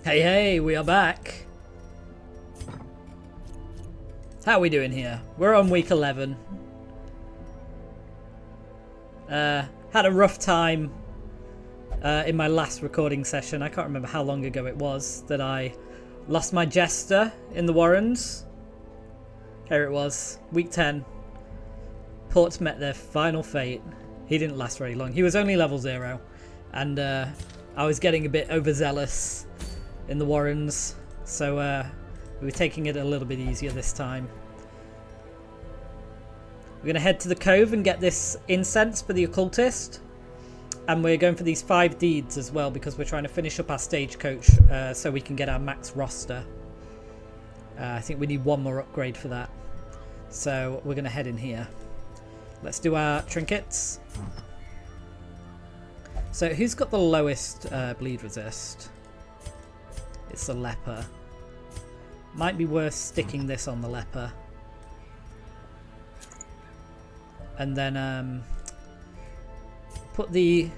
Hey, hey, we are back. How are we doing here? We're on week 11. Had a rough time in my last recording session. I can't remember how long ago it was that I lost my jester in the Warrens. Here it was, week 10. Ports met their final fate. He didn't last very long. He was only level 0. And I was getting a bit overzealous in the Warrens. So we were taking it a little bit easier this time. We're going to head to the cove and get this incense for the occultist. And we're going for these 5 deeds as well because we're trying to finish up our stagecoach so we can get our max roster. I think we need one more upgrade for that. So we're going to head in here. Let's do our trinkets. So who's got the lowest bleed resist? It's the leper. Might be worth sticking this on the leper. And then put the...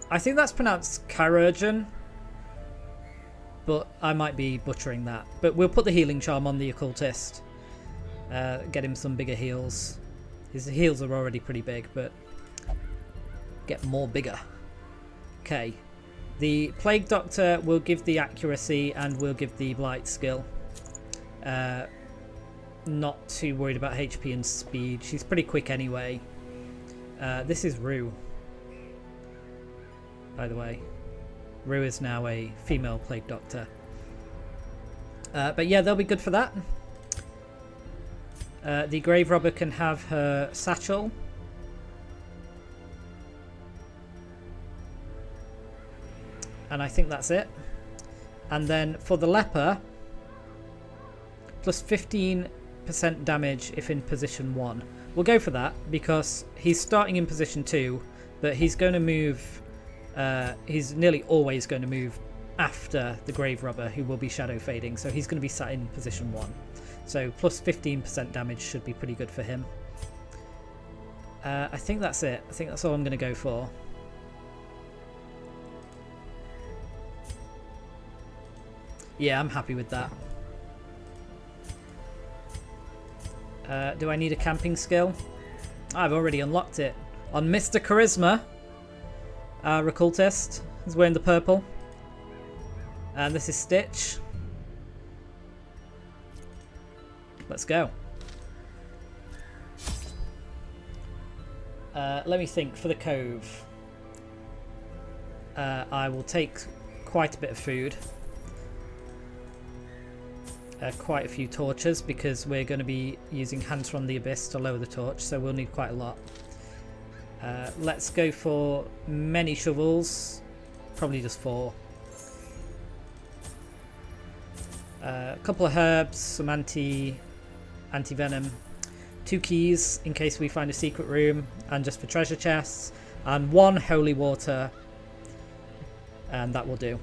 I think that's pronounced chirurgeon. But I might be butchering that. But we'll put the healing charm on the occultist. Get him some bigger heals. His heals are already pretty big, but get more bigger. Okay. The Plague Doctor will give the accuracy and will give the Blight skill. Not too worried about HP and speed. She's pretty quick anyway. This is Rue. By the way. Rue is now a female Plague Doctor. But yeah, they'll be good for that. The Grave Robber can have her satchel. And I think that's it. And then for the leper, plus 15% damage if in position 1. We'll go for that because he's starting in position 2, but he's going to move. He's nearly always going to move after the Grave Robber, who will be shadow fading. So he's going to be sat in position 1. So plus 15% damage should be pretty good for him. I think that's it. I think that's all I'm going to go for. Yeah, I'm happy with that. Do I need a camping skill? I've already unlocked it. On Mr. Charisma, our occultist is wearing the purple. And this is Stitch. Let's go. Let me think. For the cove, I will take quite a bit of food. Quite a few torches because we're going to be using Hands from the Abyss to lower the torch, so we'll need quite a lot. Let's go for many shovels, probably just 4. A couple of herbs, some anti-venom, 2 keys in case we find a secret room, and just for treasure chests, and 1 holy water, and that will do.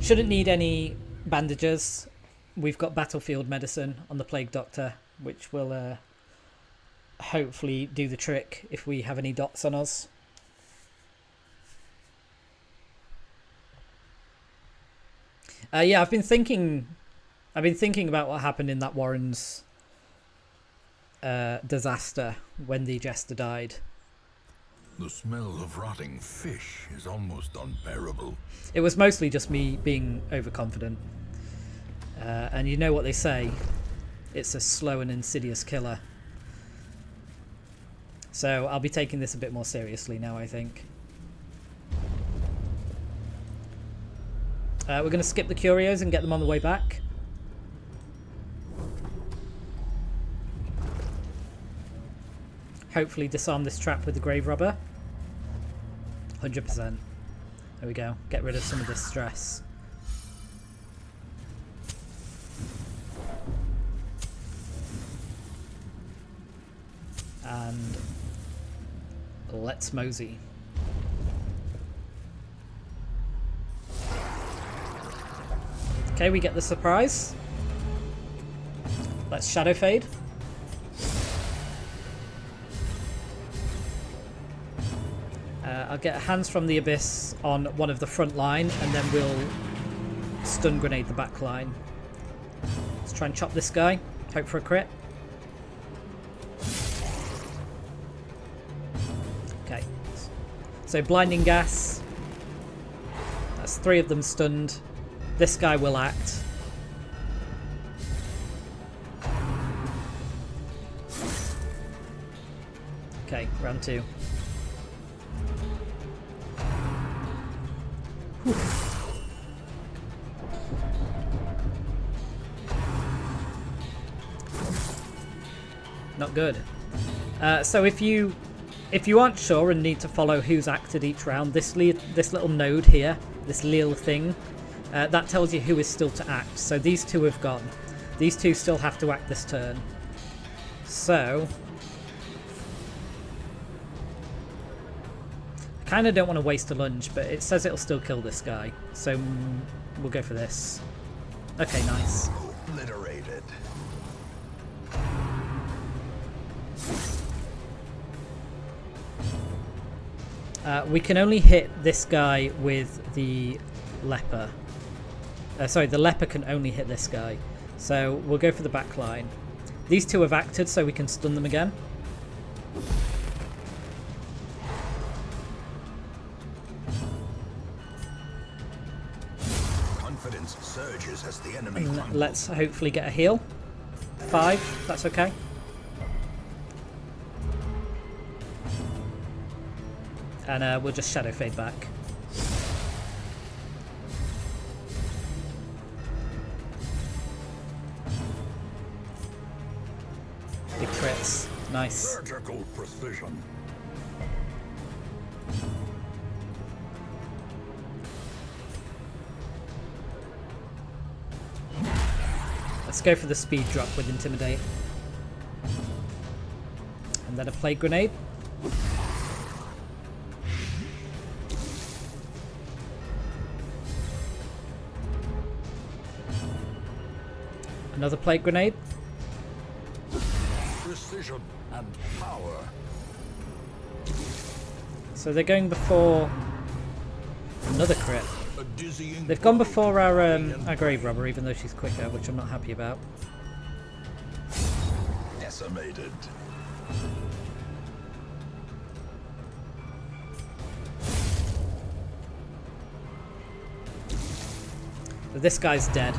Shouldn't need any bandages. We've got battlefield medicine on the Plague Doctor, which will hopefully do the trick if we have any dots on us. Yeah, I've been thinking about what happened in that Warren's disaster when the Jester died. The smell of rotting fish is almost unbearable. It was mostly just me being overconfident. And you know what they say, it's a slow and insidious killer. So I'll be taking this a bit more seriously now, I think. We're going to skip the curios and get them on the way back. Hopefully disarm this trap with the Grave Robber. 100%. There we go. Get rid of some of this stress. And let's mosey. Okay, we get the surprise. Let's shadow fade. I'll get Hands from the Abyss on one of the front line, and then we'll stun grenade the back line. Let's try and chop this guy. Hope for a crit. Okay. So blinding gas. That's 3 of them stunned. This guy will act. Okay, round 2. Whew. Not good. So if you aren't sure and need to follow who's acted each round, this little node here, this little thing, that tells you who is still to act. So these 2 have gone. These 2 still have to act this turn. So I kind of don't want to waste a lunge, but it says it'll still kill this guy. So we'll go for this. Okay, nice. Obliterated. We can only hit this guy with the leper. Sorry, the leper can only hit this guy. So we'll go for the back line. These 2 have acted, so we can stun them again. Confidence surges as the enemy. And let's hopefully get a heal. 5, that's okay. And we'll just shadow fade back. Big crits. Nice. Surgical precision. Let's go for the speed drop with Intimidate. And then a Plague Grenade. Another Plague Grenade. Precision and power. So they're going before another crit. A dizzying They've gone before our Grave Robber, even though she's quicker, which I'm not happy about. decimated. So this guy's dead.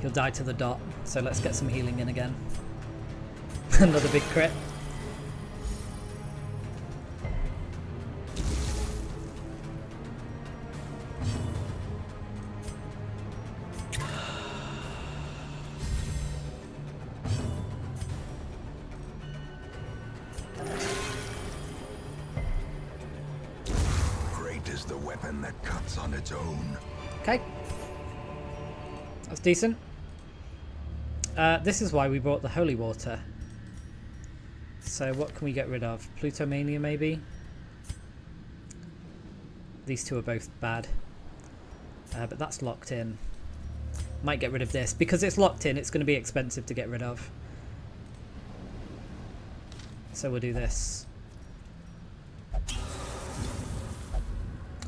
He'll die to the dot, so let's get some healing in again. Another big crit. Great is the weapon that cuts on its own. Okay. That's decent. This is why we brought the holy water. So what can we get rid of? Plutomania maybe? These two are both bad. But that's locked in. Might get rid of this. Because it's locked in, it's going to be expensive to get rid of. So we'll do this.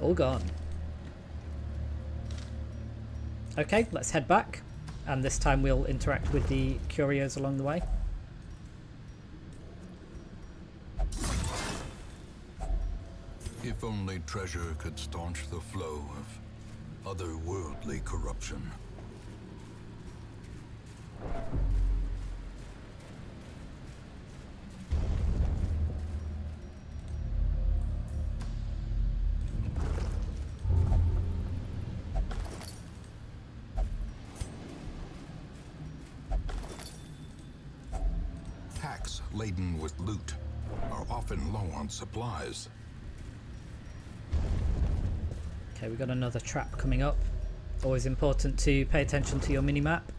All gone. Okay, let's head back. And this time we'll interact with the curios along the way. If only treasure could staunch the flow of otherworldly corruption. Packs laden with loot are often low on supplies. Okay, we've got another trap coming up. Always important to pay attention to your mini-map.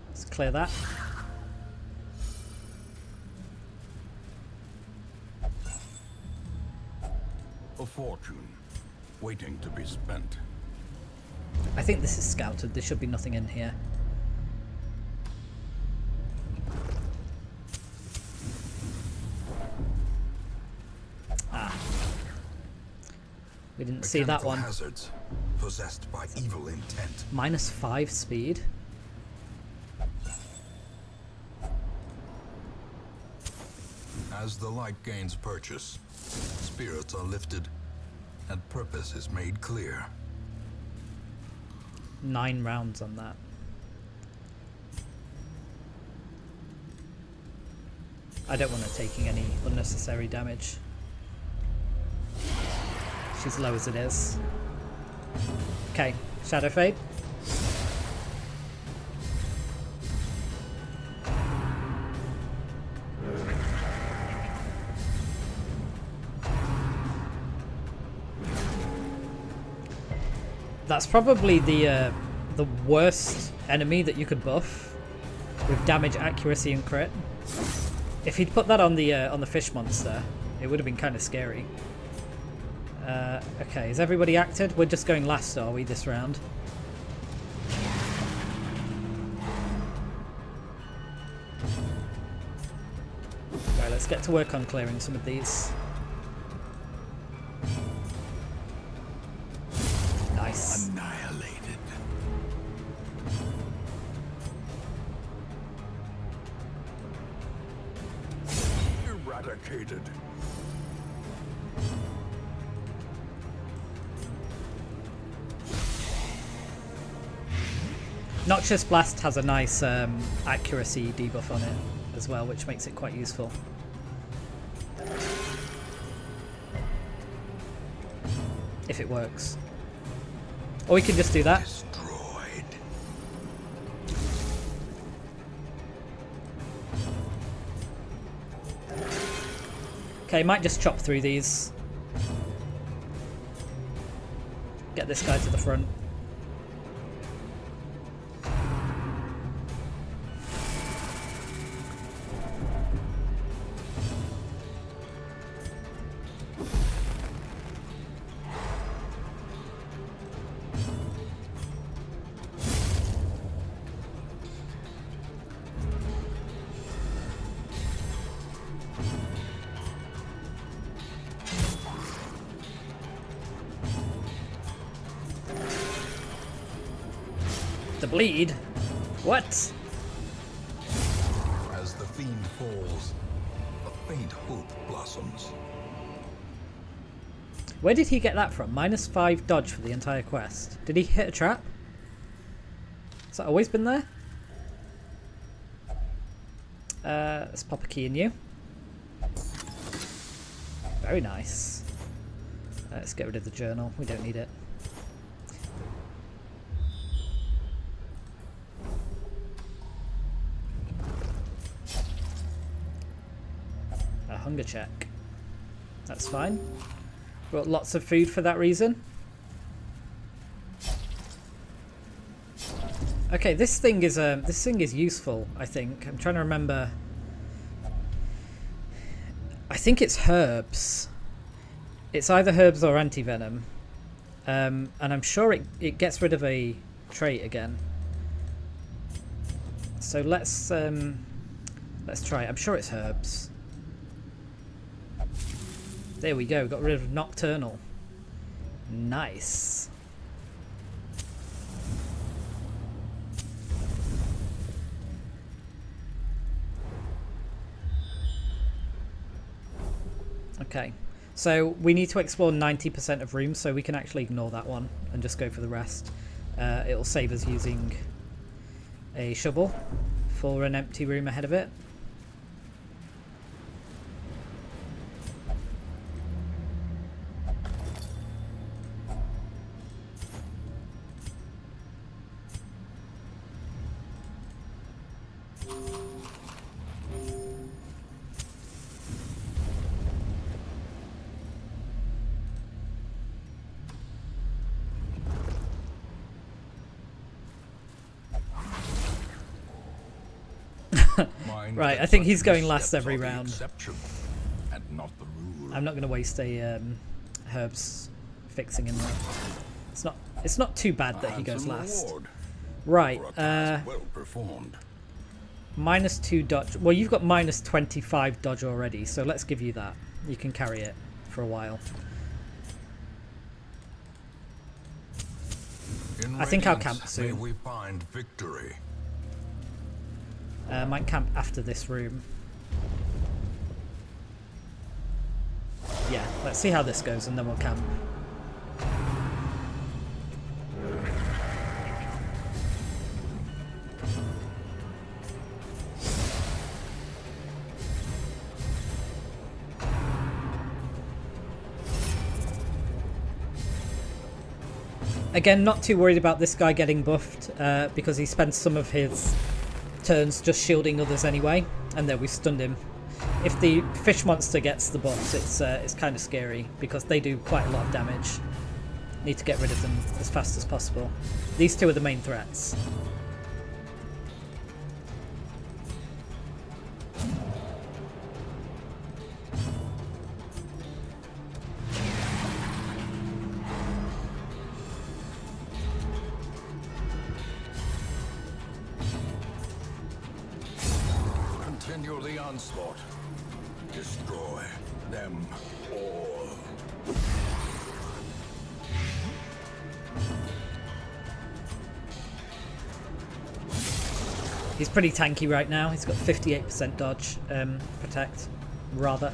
Let's clear that. A fortune waiting to be spent. I think this is scouted. There should be nothing in here. We didn't see that Mechanical one. hazards possessed by evil intent. -5 speed. As the light gains purchase, spirits are lifted, and purpose is made clear. 9 rounds on that. I don't want her taking any unnecessary damage. She's low as it is. Okay, Shadow Fade. That's probably the worst enemy that you could buff with damage, accuracy, and crit. If he'd put that on the fish monster, it would have been kind of scary. Okay, is everybody acted? We're just going last, are we, this round? Right, let's get to work on clearing some of these. Nice. Annihilated. Eradicated. Noxious Blast has a nice accuracy debuff on it as well, which makes it quite useful. If it works. Or we can just do that. Destroyed. Okay, might just chop through these. Get this guy to the front. The bleed? What? As the fiend falls, a faint hope blossoms. Where did he get that from? -5 dodge for the entire quest. Did he hit a trap? Has that always been there? Let's pop a key in you. Very nice. Let's get rid of the journal. We don't need it. A hunger check. That's fine. Got lots of food for that reason. Okay, this thing is useful, I think. I'm trying to remember. I think it's herbs. It's either herbs or anti-venom. And I'm sure it gets rid of a trait again. So let's try it. I'm sure it's herbs. There we go, got rid of Nocturnal. Nice. Okay, so we need to explore 90% of rooms, so we can actually ignore that one and just go for the rest. It'll save us using a shovel for an empty room ahead of it. Right, I think he's going last every round. And not the rule. I'm not going to waste a herbs fixing him there. It's not too bad that he goes last. Right, well performed. -2 dodge. Well, you've got -25 dodge already, so let's give you that. You can carry it for a while. In I think I'll Radiance, camp soon. May we find victory. Might camp after this room. Yeah, let's see how this goes and then we'll camp. Again, not too worried about this guy getting buffed because he spends some of his turns just shielding others anyway, and then we stunned him. If the fish monster gets the buffs, it's kind of scary because they do quite a lot of damage. Need to get rid of them as fast as possible. These two are the main threats. Continue the onslaught. Destroy them all. He's pretty tanky right now. He's got 58% dodge, protect, rather.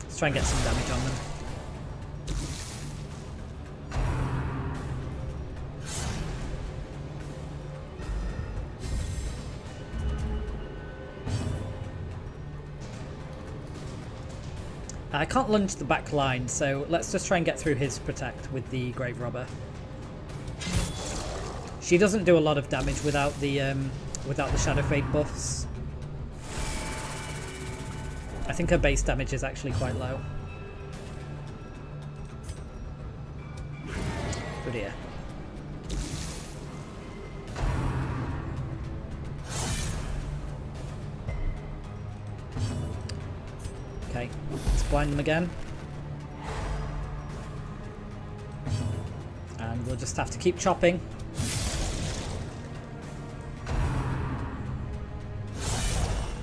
Let's try and get some damage on them. I can't lunge the back line, so let's just try and get through his protect with the Grave Robber. She doesn't do a lot of damage without the Shadow Fade buffs. I think her base damage is actually quite low. Oh dear. Okay, let's blind them again. And we'll just have to keep chopping.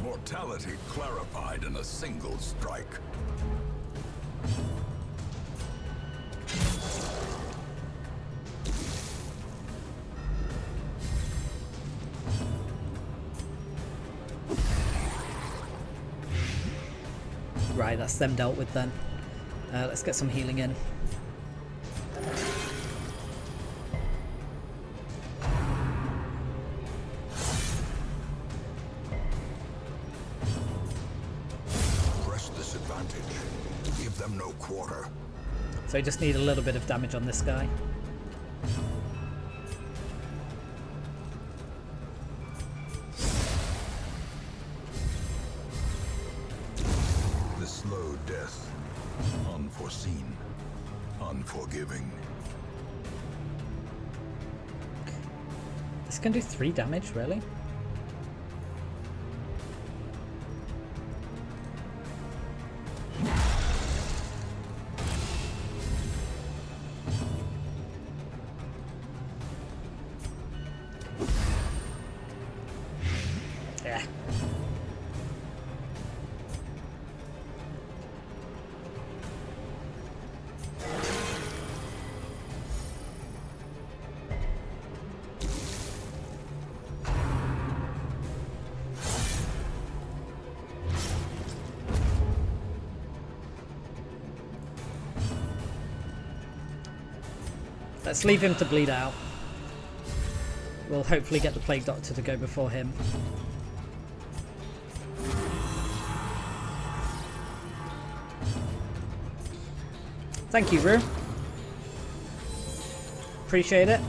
Mortality clarified in a single strike. Right, that's them dealt with then. Let's get some healing in. Press this advantage. Give them no quarter. So we just need a little bit of damage on this guy. The slow death. Unforeseen. Unforgiving. This can do 3 damage, really? Yeah. Let's leave him to bleed out. We'll hopefully get the Plague Doctor to go before him. Thank you, Rue. Appreciate it.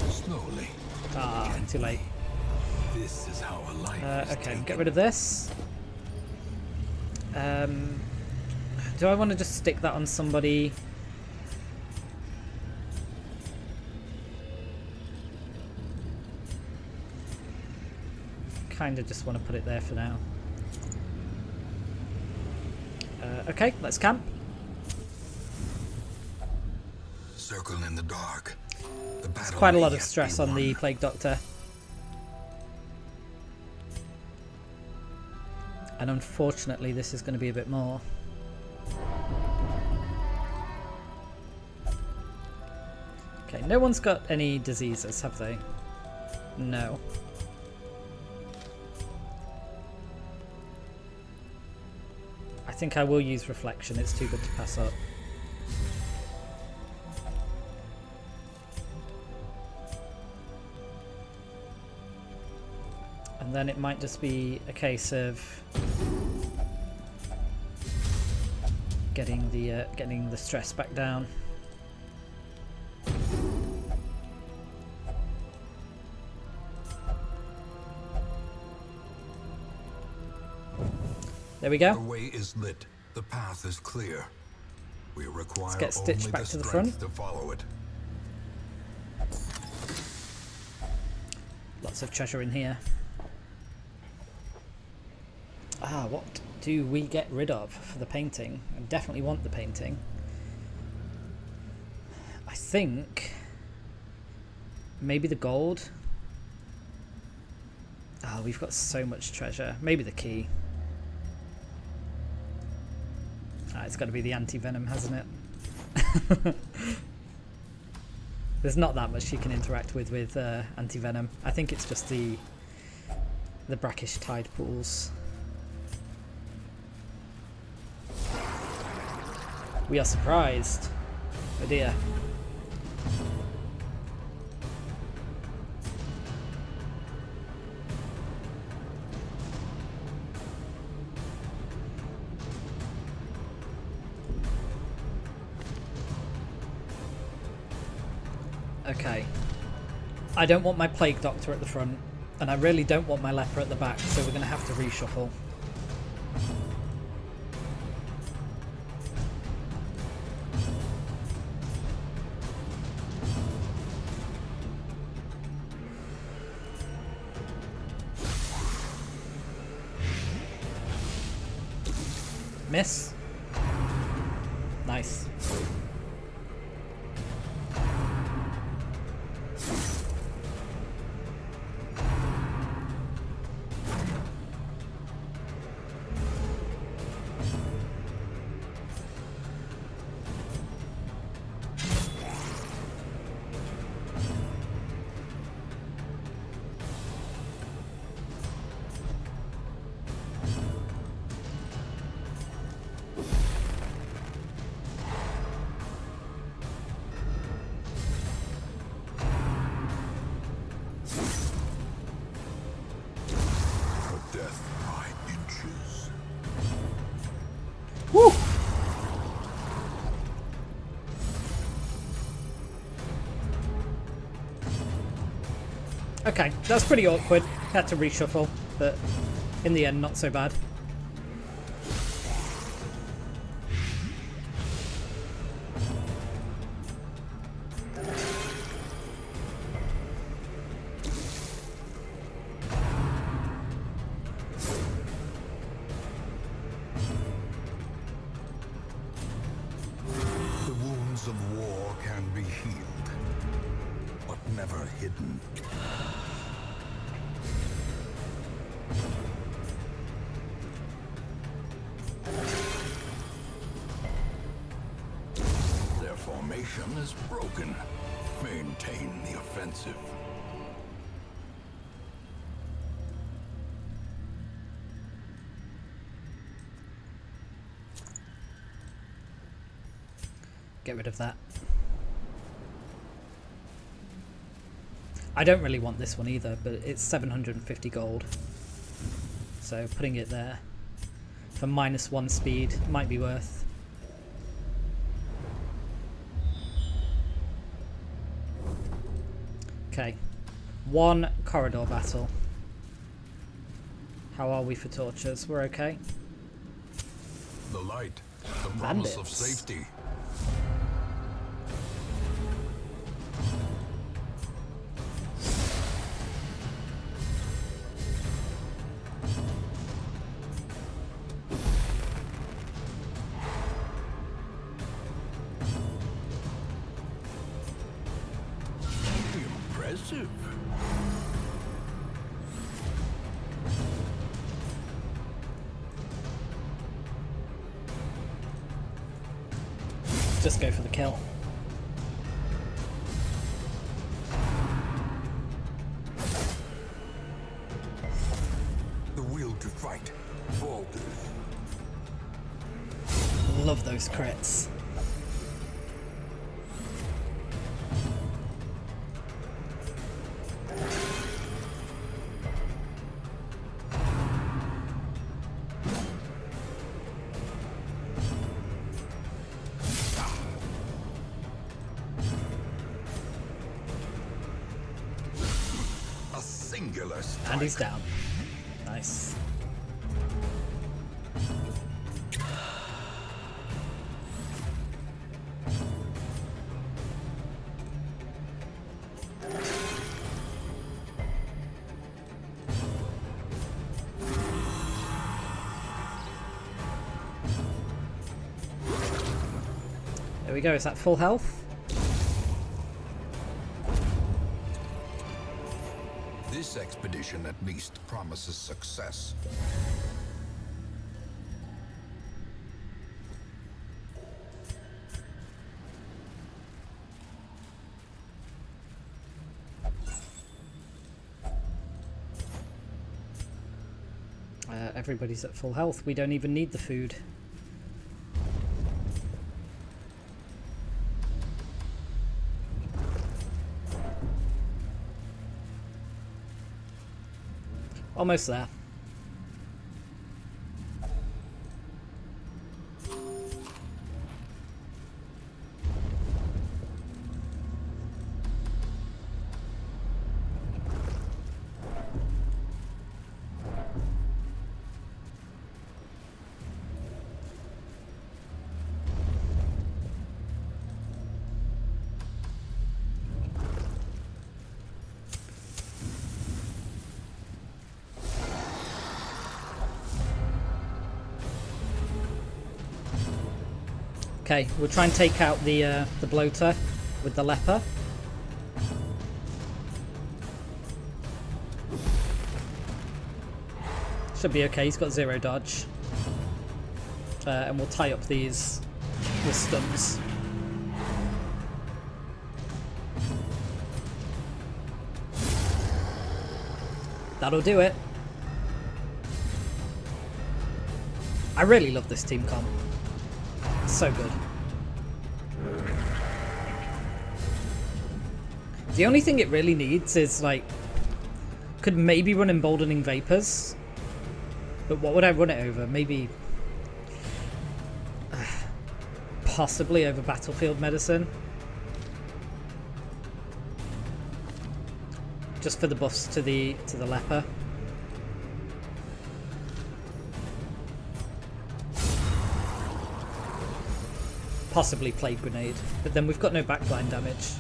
Slowly. Ah, too late. This is how a life is Okay, taken. get rid of this. Do I want to just stick that on somebody? Kind of just want to put it there for now. Okay, let's camp. Circle in the dark. The There's battle quite a may lot of yet stress be on the won. Plague Doctor. And unfortunately, this is going to be a bit more. Okay, no one's got any diseases, have they? No. I think I will use reflection, it's too good to pass up. And then it might just be a case of getting the stress back down. There we go. The way is lit. The path is clear. We require Let's get Stitch only back the to the strength front. to follow it. Lots of treasure in here. Ah, what do we get rid of for the painting? I definitely want the painting. I think maybe the gold. Oh, we've got so much treasure. Maybe the key. Ah, it's got to be the anti-venom, hasn't it? There's not that much you can interact with anti-venom. I think it's just the brackish tide pools. We are surprised. Oh dear. Okay. I don't want my plague doctor at the front, and I really don't want my leper at the back, so we're going to have to reshuffle. Miss. Nice. Woo! Okay, that's pretty awkward. Had to reshuffle, but in the end, not so bad. The wounds of war can be healed, but never hidden. Their formation is broken. Maintain the offensive. Get rid of that. I don't really want this one either, but it's 750 gold. So putting it there for -1 speed might be worth. Okay, 1 corridor battle. How are we for torches? We're okay. The light, the promise of Bandits. safety. Impressive. just go for the kill. The will to fight falters. Love those crits. A singular strike. And he's down. Nice. There we go, is that full health? This expedition at least promises success. Everybody's at full health. We don't even need the food. Almost there. Okay, we'll try and take out the bloater with the leper. Should be okay, he's got 0 dodge. And we'll tie up these with stuns. That'll do it. I really love this team comp. So good. The only thing it really needs is, like, could maybe run Emboldening Vapors, but what would I run it over? Maybe possibly over Battlefield Medicine, just for the buffs to the leper. Possibly Plague Grenade, but then we've got no backline damage.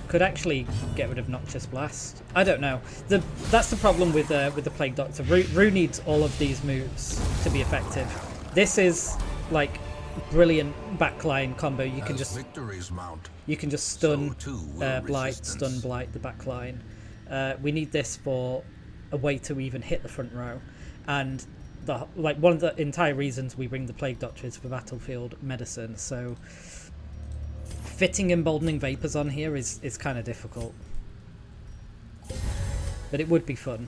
Could actually get rid of Noxious Blast. I don't know. That's the problem with the Plague Doctor. Rue needs all of these moves to be effective. This is like brilliant backline combo. You can just victories mount. You can just stun Blight, resistance. stun Blight the backline. We need this for a way to even hit the front row, and one of the entire reasons we bring the Plague Doctor is for Battlefield Medicine, so fitting Emboldening Vapors on here is kind of difficult. But it would be fun.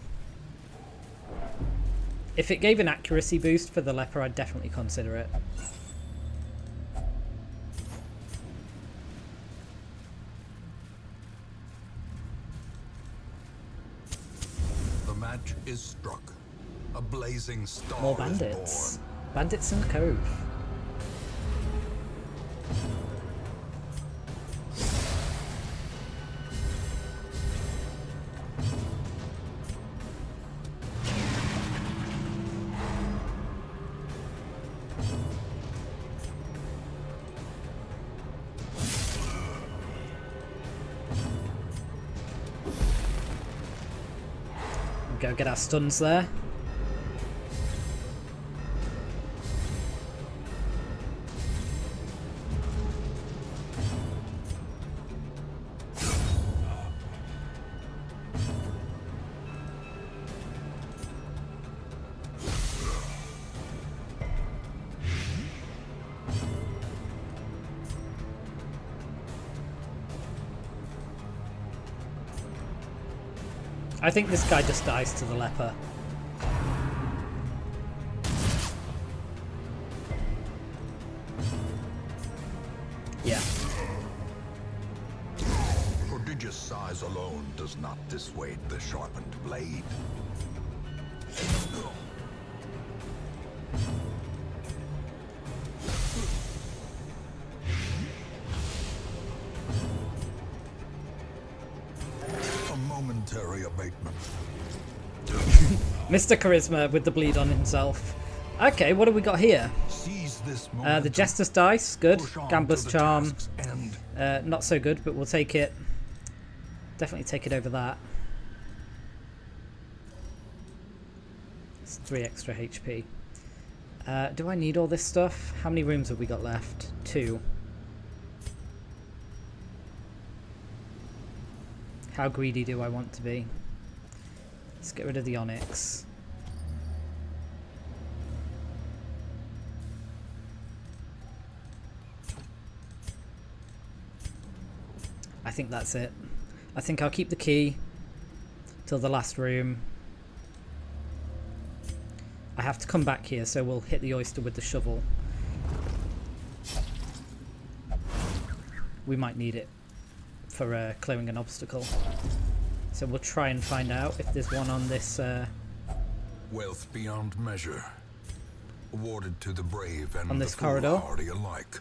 If it gave an accuracy boost for the leper, I'd definitely consider it. The match is struck. A blazing star More is bandits. born. Bandits in the cove. Go get our stuns there. I think this guy just dies to the leper. Yeah. Prodigious size alone does not dissuade the sharpened blade. A momentary abatement. Mr. Charisma with the bleed on himself. Okay, what have we got here? Seize this The moment. Jester's Dice, good. Push on Gambler's to the Charm, task's end. not so good, but we'll take it. Definitely take it over that. It's 3 extra HP. Do I need all this stuff? How many rooms have we got left? 2. How greedy do I want to be? Let's get rid of the onyx. I think that's it. I think I'll keep the key till the last room. I have to come back here, so we'll hit the oyster with the shovel. We might need it for clearing an obstacle. So we'll try and find out if there's one on this... Wealth beyond measure, awarded to the brave and On the this corridor? foolhardy alike.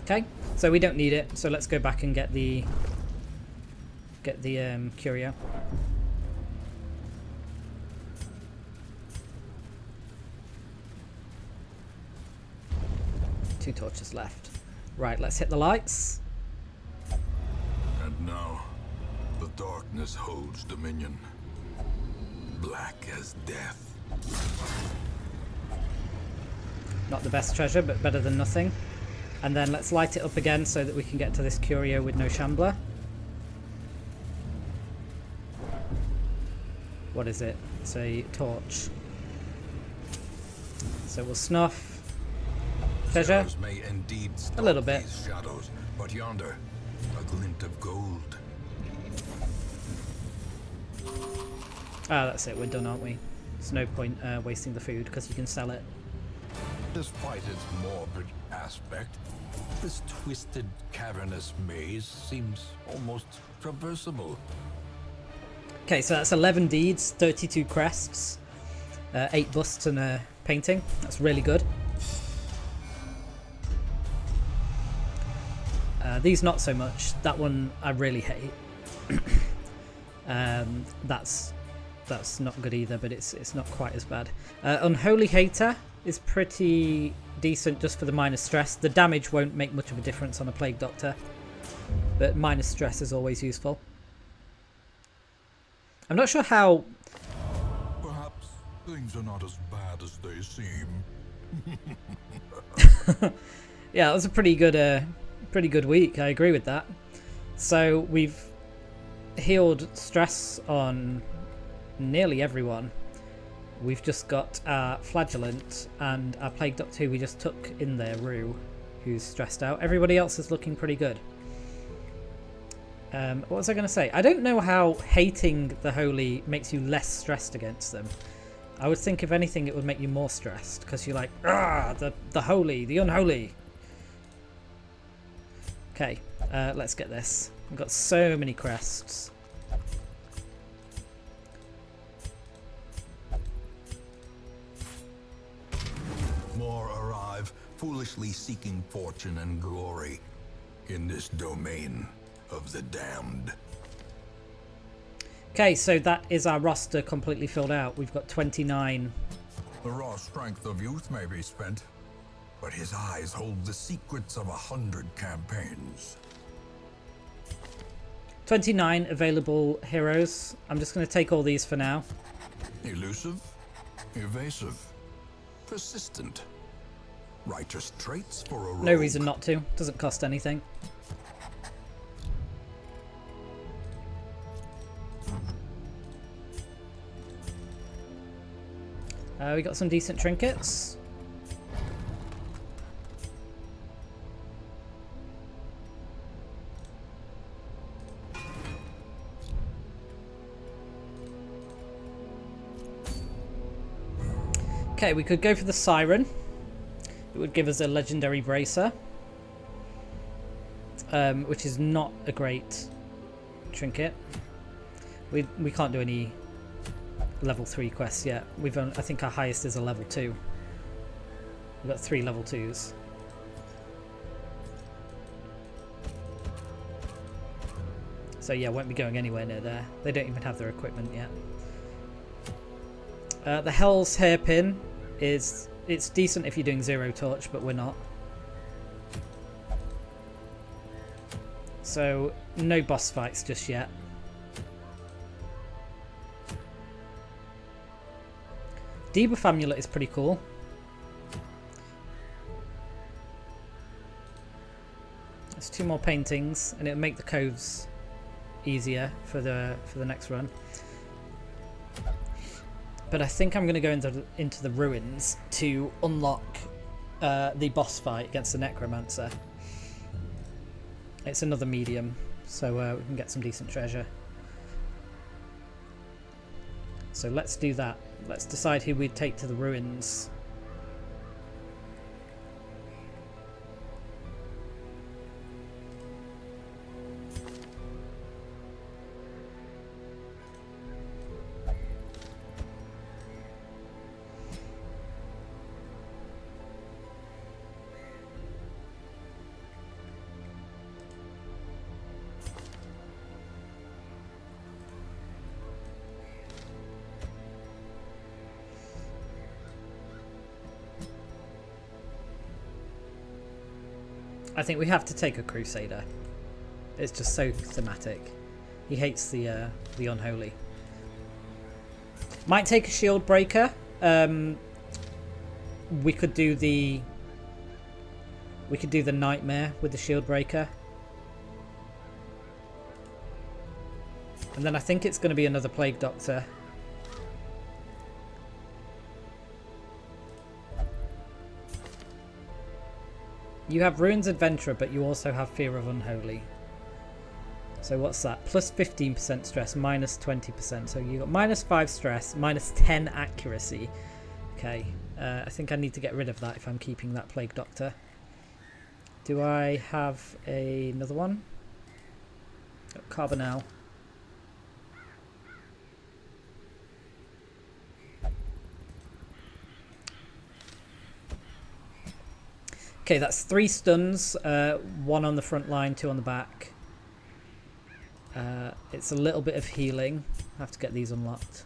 Okay, so we don't need it. So let's go back and get the curio. Two torches left. Right, let's hit the lights. And now, the darkness holds dominion. Black as death. Not the best treasure, but better than nothing. And then let's light it up again so that we can get to this curio with no shambler. What is it? It's a torch. So we'll snuff. Treasure? Shadows may indeed stalk A little bit. these shadows, but yonder, a glint of gold. Ah, that's it. We're done, aren't we? There's no point wasting the food because you can sell it. Despite its morbid aspect, this twisted, cavernous maze seems almost traversable. Okay, so that's 11 deeds, 32 crests, 8 busts and a painting. That's really good. These not so much. That one I really hate. That's not good either, but it's not quite as bad. Unholy Hater is pretty decent just for the minus stress. The damage won't make much of a difference on a Plague Doctor, but minus stress is always useful. I'm not sure how... Perhaps things are not as bad as they seem. Yeah, that was a pretty good week. I agree with that. So we've healed stress on nearly everyone. We've just got our Flagellant and our Plague Doctor who we just took in there, Rue, who's stressed out. Everybody else is looking pretty good. What was I going to say? I don't know how hating the Holy makes you less stressed against them. I would think if anything it would make you more stressed because you're like, ah, the Holy, the Unholy. Okay, let's get this. We've got so many crests. More arrive, foolishly seeking fortune and glory in this domain of the damned. Okay, so that is our roster completely filled out. We've got 29. The raw strength of youth may be spent, but his eyes hold the secrets of 100 campaigns. 29 available heroes. I'm just going to take all these for now. Elusive, evasive, persistent. Righteous traits for a rogue. No reason not to. Doesn't cost anything. We got some decent trinkets. Okay, we could go for the Siren. It would give us a legendary bracer, which is not a great trinket. We can't do any level 3 quests yet. I think our highest is a level 2. We've got 3 level 2s. So yeah, won't be going anywhere near there. They don't even have their equipment yet. The Hell's Hairpin it's decent if you're doing zero torch, but we're not. So no boss fights just yet. Debuff Amulet is pretty cool. There's 2 more paintings, and it'll make the coves easier for the next run. But I think I'm going to go into the ruins to unlock the boss fight against the Necromancer. It's another medium, so we can get some decent treasure. So let's do that. Let's decide who we'd take to the ruins. I think we have to take a Crusader. It's just so thematic. He hates the unholy. Might take a Shield Breaker. We could do the Nightmare with the Shield Breaker. And then I think it's going to be another Plague Doctor. You have Ruins Adventurer, but you also have Fear of Unholy. So what's that? Plus 15% stress, minus 20%. So you got minus 5 stress, minus 10 accuracy. Okay, I think I need to get rid of that if I'm keeping that Plague Doctor. Do I have another one? Carbonell. Okay, that's 3 stuns, 1 on the front line, 2 on the back. It's a little bit of healing. I have to get these unlocked.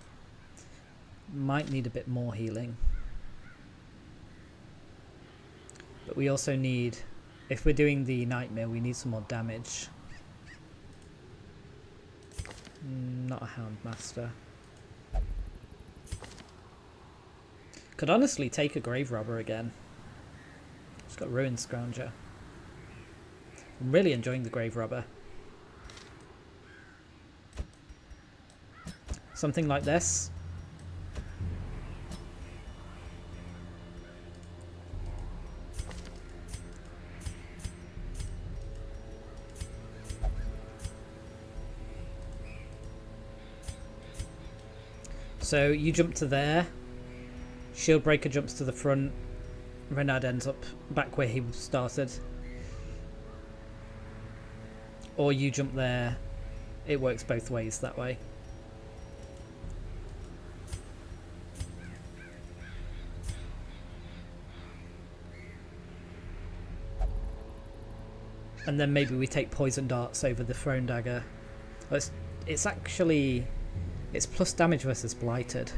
Might need a bit more healing. But we also need, if we're doing the Nightmare, we need some more damage. Not a Houndmaster. Could honestly take a Grave Robber again. It's got Ruin Scrounger. I'm really enjoying the Grave Robber. Something like this. So you jump to there. Shieldbreaker jumps to the front. Renard ends up back where he started. Or you jump there. It works both ways that way. And then maybe we take Poison Darts over the Thrown Dagger. It's actually... It's plus damage versus Blighted.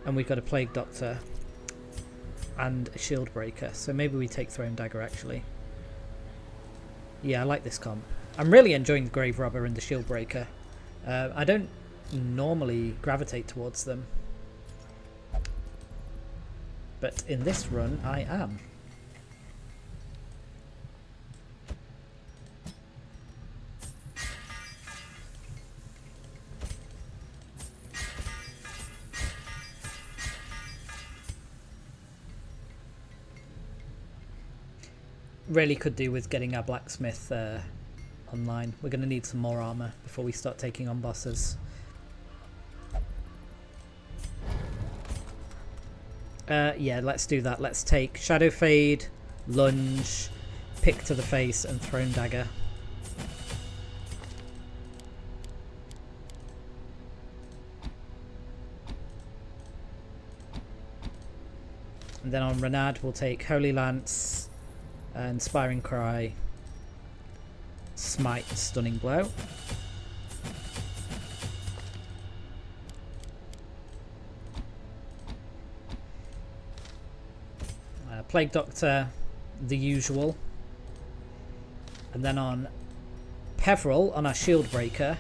And we've got a Plague Doctor and a Shield Breaker. So maybe we take Thrown Dagger actually. Yeah, I like this comp. I'm really enjoying the Grave Robber and the Shield Breaker. I don't normally gravitate towards them. But in this run, I am. really could do with getting our blacksmith online. We're going to need some more armor before we start taking on bosses. Yeah, let's do that. Let's take Shadow Fade, Lunge, Pick to the Face, and Throne Dagger. And then on Renard we'll take Holy Lance, Inspiring Cry, Smite, Stunning Blow. Plague Doctor, the usual. And then on Peveril, on our Shield Breaker,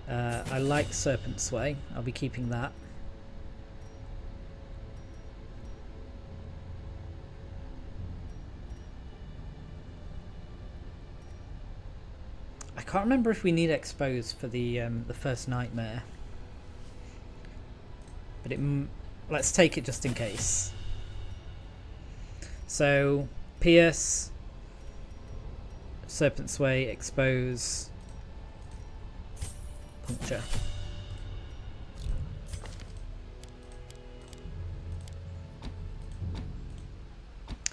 I like Serpent Sway. I'll be keeping that. I can't remember if we need Expose for the first Nightmare, but let's take it just in case. So Pierce, Serpent Sway, Expose, Puncture.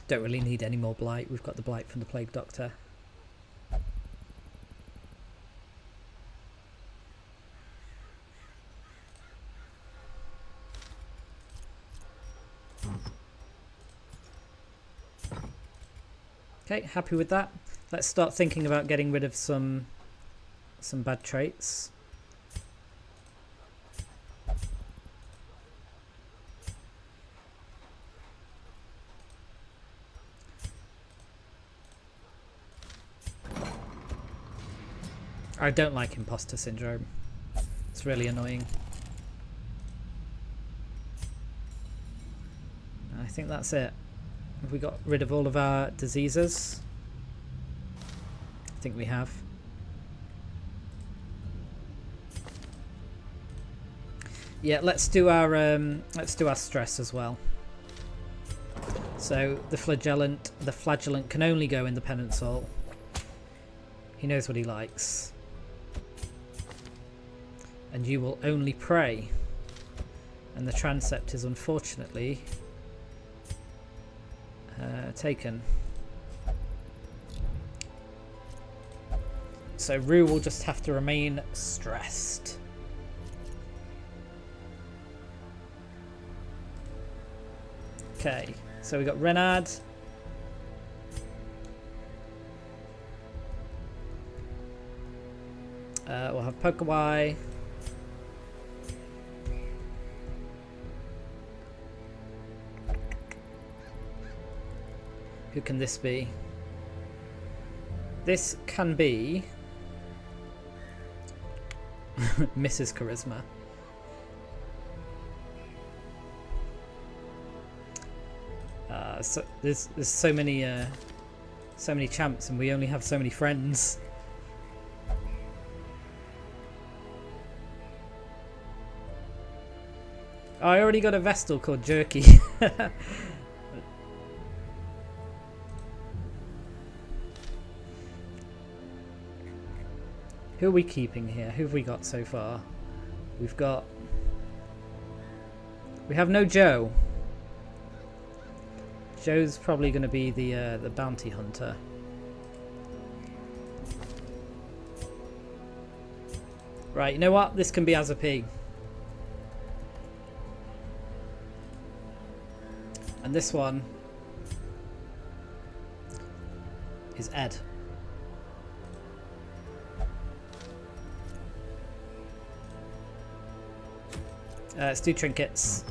Don't really need any more Blight. We've got the Blight from the Plague Doctor. Okay, happy with that. Let's start thinking about getting rid of some bad traits. I don't like imposter syndrome. It's really annoying. I think that's it. Have we got rid of all of our diseases? I think we have. Yeah, let's do our stress as well. So the flagellant can only go in the penance soul. He knows what he likes. And you will only pray. And the transept is unfortunately taken. So Rue will just have to remain stressed. Okay, so we got Renard. We'll have Pokewai. Who can this be? This can be Mrs. Charisma. So there's so many champs, and we only have so many friends. Oh, I already got a Vestal called Jerky. Who are we keeping here? Who have we got so far? We have no Joe. Joe's probably going to be the bounty hunter. Right, you know what? This can be as a P. And this one is Ed. Let's do trinkets.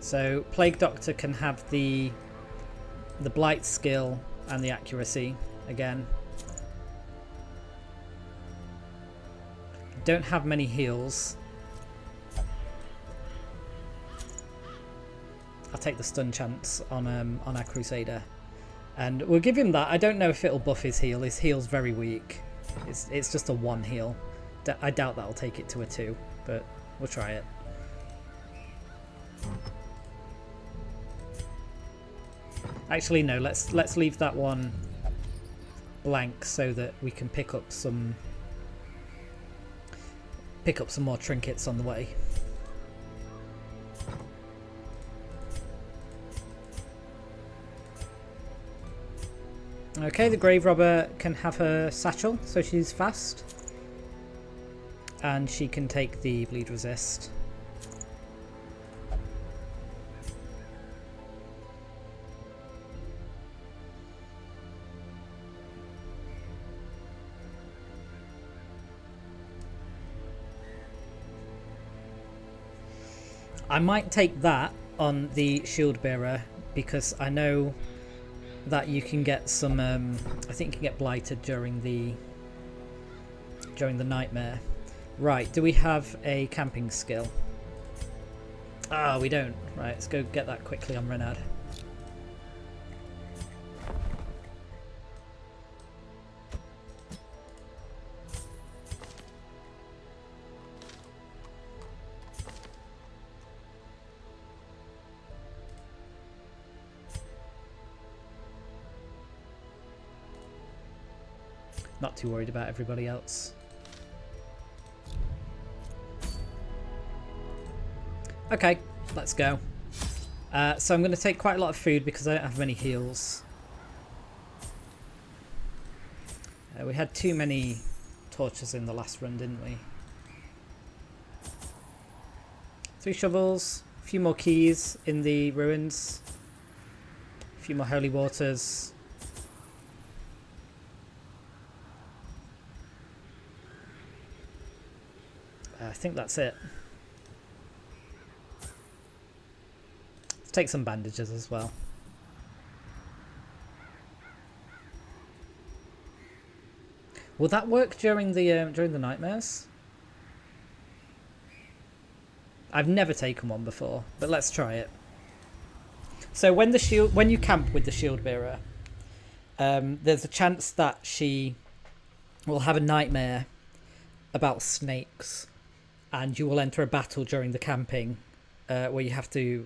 So Plague Doctor can have the Blight skill and the accuracy again. Don't have many heals. I'll take the stun chance on our Crusader. And we'll give him that. I don't know if it'll buff his heal. His heal's very weak. It's just a 1 heal. I doubt that'll take it to a 2, but we'll try it. Actually, no. Let's leave that one blank so that we can pick up some more trinkets on the way. Okay, the grave robber can have her satchel, so she's fast. And she can take the bleed resist. I might take that on the shield bearer because I know that you can get some I think you can get blighted during the nightmare. Right, do we have a camping skill? Ah, we don't. Right, let's go get that quickly on Renard. Not too worried about everybody else. Okay, let's go. So I'm going to take quite a lot of food because I don't have many heals. We had too many torches in the last run, didn't we? 3 shovels, a few more keys in the ruins, a few more holy waters. I think that's it. Let's take some bandages as well. Will that work during the nightmares? I've never taken one before, but let's try it. So when you camp with the shield bearer, there's a chance that she will have a nightmare about snakes. And you will enter a battle during the camping, where you have to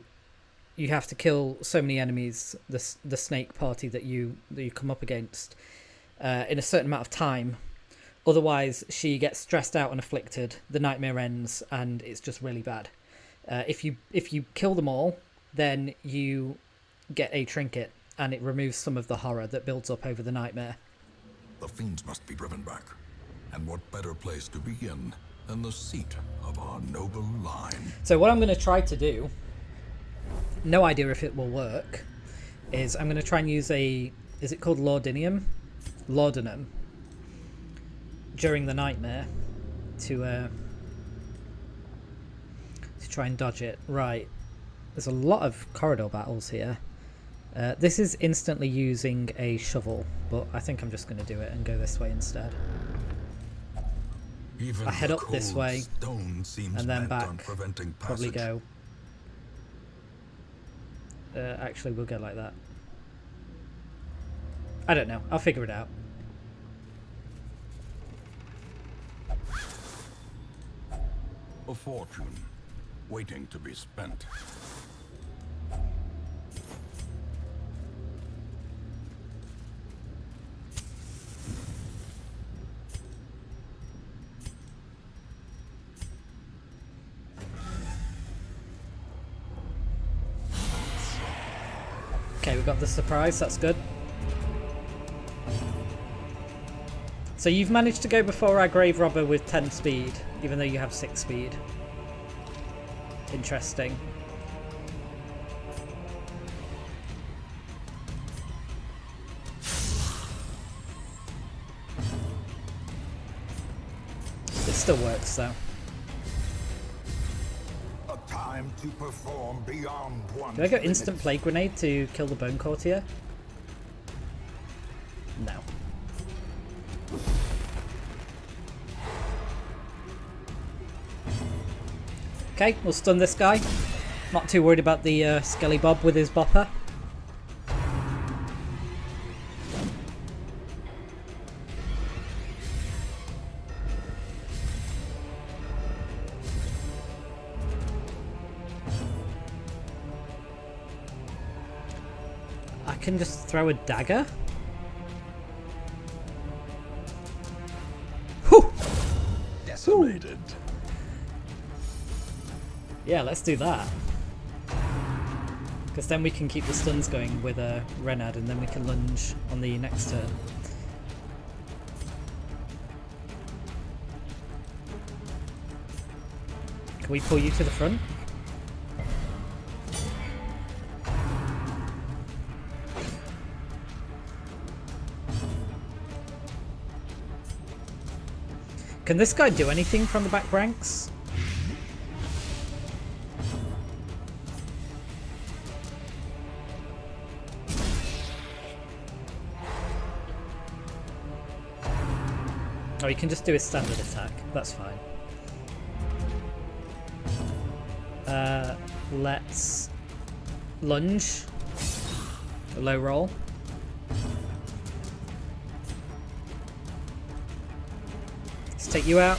kill so many enemies, the snake party that you come up against, in a certain amount of time. Otherwise, she gets stressed out and afflicted. The nightmare ends, and it's just really bad. If you kill them all, then you get a trinket, and it removes some of the horror that builds up over the nightmare. The fiends must be driven back, and what better place to begin than the seat of our noble line. So what I'm going to try to do, no idea if it will work, is I'm going to try and use is it called Laudanum, during the nightmare to try and dodge it. Right, there's a lot of corridor battles here. This is instantly using a shovel, but I think I'm just going to do it and go this way instead. Even I head up this way and then back, probably go. Actually, we'll go like that. I don't know. I'll figure it out. A fortune waiting to be spent. Okay, we got the surprise, that's good. So you've managed to go before our grave robber with 10 speed, even though you have 6 speed. Interesting. It still works though. Time to perform beyond one. Did I go instant plague grenade to kill the bone courtier? No. Okay, we'll stun this guy. Not too worried about the Skelly Bob with his bopper. can just throw a dagger? Whew! Decimated. Yeah, let's do that. Because then we can keep the stuns going with a Renard, and then we can lunge on the next turn. Can we pull you to the front? Can this guy do anything from the back ranks? Oh, he can just do his standard attack. That's fine. Let's lunge. A low roll. Let's take you out.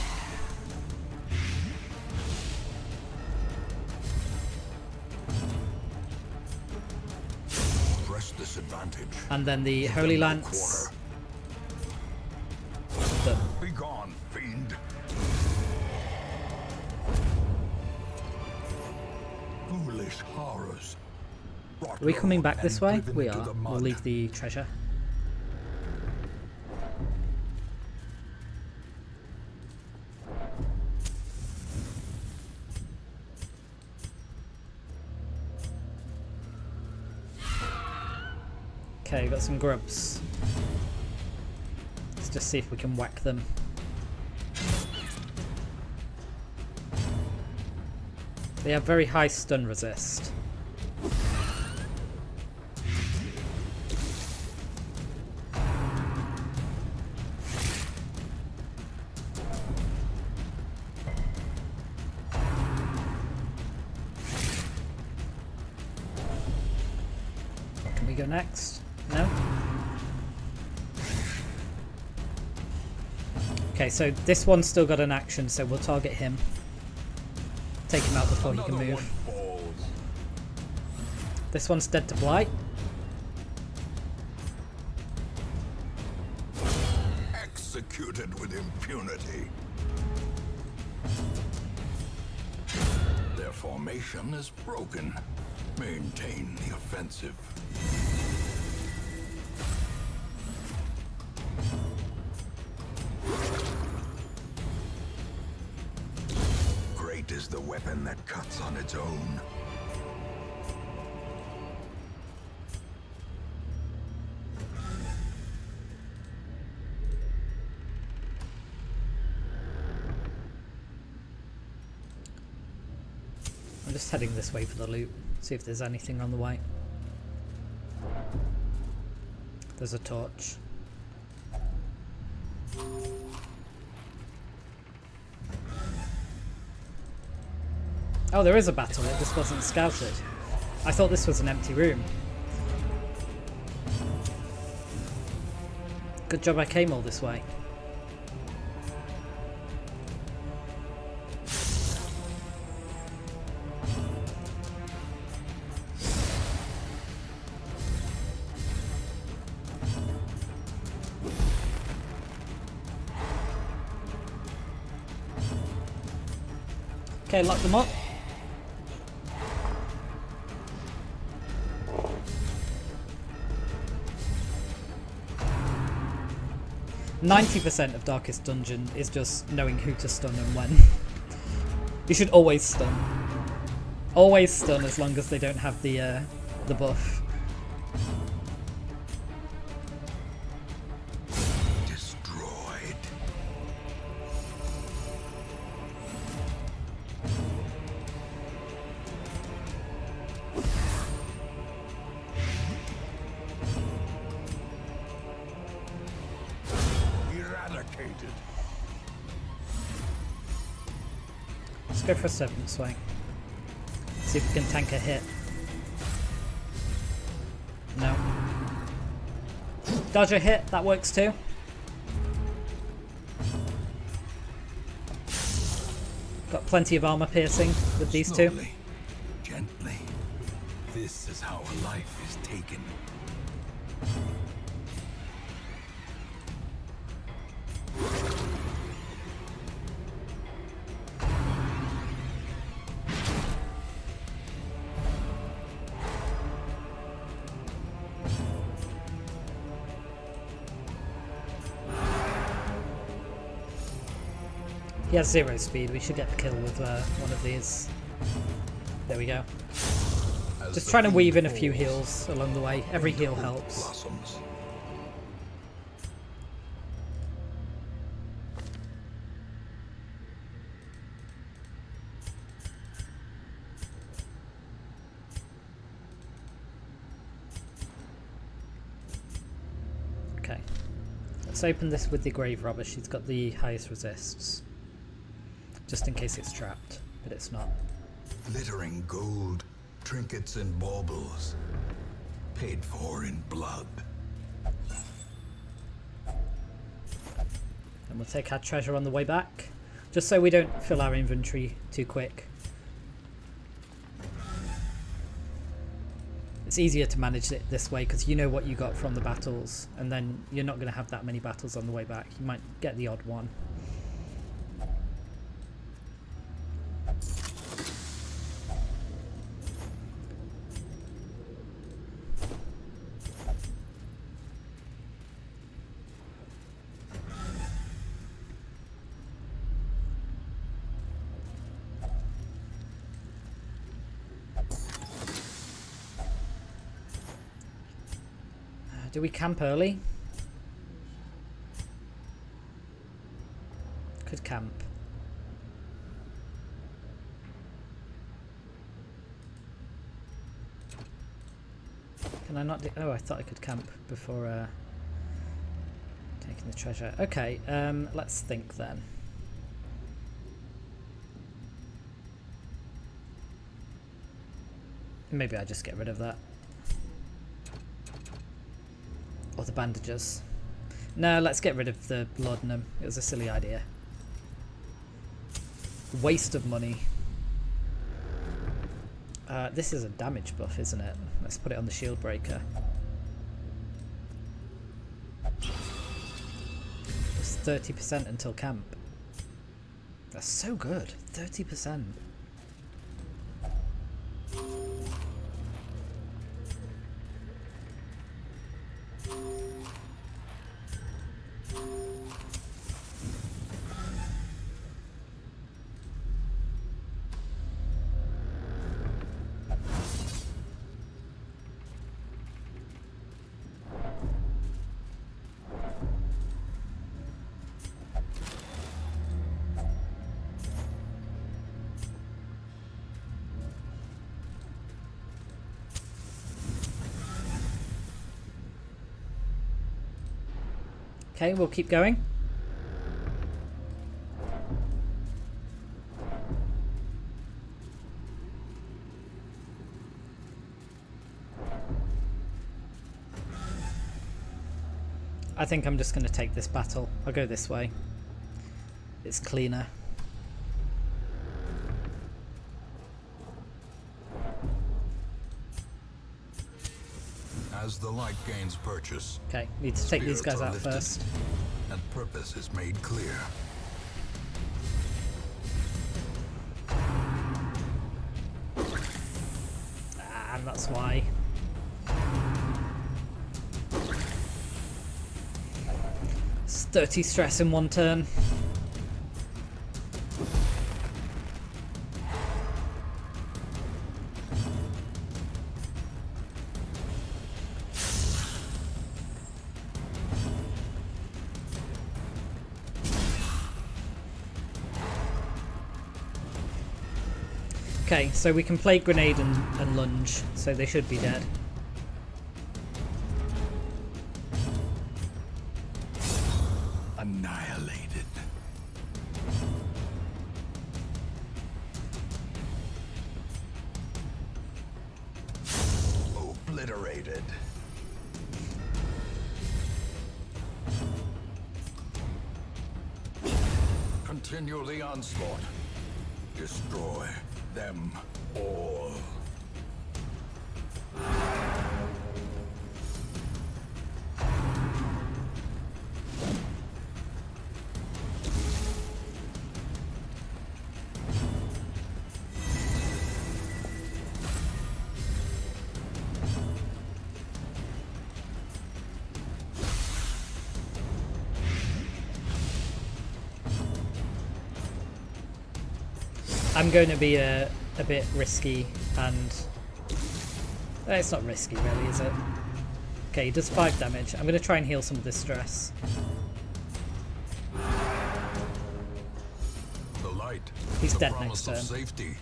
Press this advantage. And then the Holy Lance. Done. Be gone, fiend. Foolish horrors. Are we coming back this way? We are. We'll leave the treasure. Okay, got some grubs. Let's just see if we can whack them. They have very high stun resist. Can we go next? No? Okay, so this one's still got an action, so we'll target him. Take him out before he can move. This one's dead to blight. Executed with impunity. Their formation is broken. Maintain the offensive. Great is the weapon that cuts on its own. I'm just heading this way for the loot. See if there's anything on the way. There's a torch. Oh, there is a battle. It just wasn't scouted. I thought this was an empty room. Good job I came all this way. Okay, lock them up. %90 of Darkest Dungeon is just knowing who to stun and when. You should always stun. Always stun as long as they don't have the buff. Destroyed. Eradicated. Let's go for a Serpent Swing. See if we can tank a hit. No. Dodge a hit, that works too. Got plenty of armor piercing with these two. Slowly, gently. This is how a life is taken. He has 0 speed. We should get the kill with one of these. There we go. Just trying to weave in a few heals along the way. Every heal helps. Blossoms. Okay. Let's open this with the grave robber. She's got the highest resists. Just in case it's trapped, but it's not. Glittering gold, trinkets and baubles, paid for in blood. And we'll take our treasure on the way back, just so we don't fill our inventory too quick. It's easier to manage it this way because you know what you got from the battles, and then you're not going to have that many battles on the way back. You might get the odd one. Do we camp early? Could camp. Can I not do... Oh, I thought I could camp before taking the treasure. Okay, let's think then. Maybe I just get rid of that. Or the bandages. No, let's get rid of the laudanum. It was a silly idea. Waste of money. This is a damage buff, isn't it? Let's put it on the shield breaker. It's 30% until camp. That's so good. 30%. Okay, we'll keep going. I think I'm just going to take this battle. I'll go this way. It's cleaner. As the light gains purchase, Okay, need to take these spirits guys are out lifted, first. and purpose is made clear. And that's why. It's 30 stress in one turn. Okay, so we can play grenade and lunge, so they should be dead. Annihilated. Obliterated. Continue the onslaught. Destroy them all. I'm going to be a bit risky, and it's not risky really, is it? Okay, he does 5 damage. I'm going to try and heal some of this stress. The light. He's the dead promise next of turn. safety.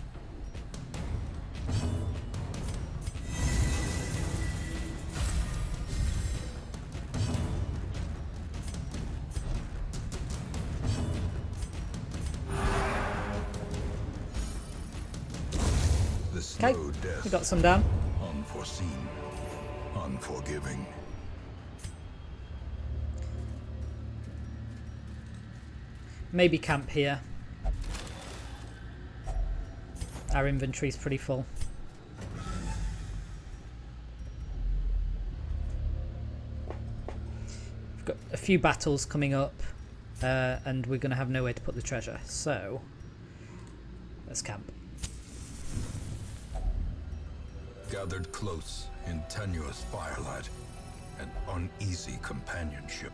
Okay, we got some down. Unforeseen, unforgiving. Maybe camp here. Our inventory's pretty full. We've got a few battles coming up, and we're going to have nowhere to put the treasure, so let's camp. Gathered close in tenuous firelight and uneasy companionship.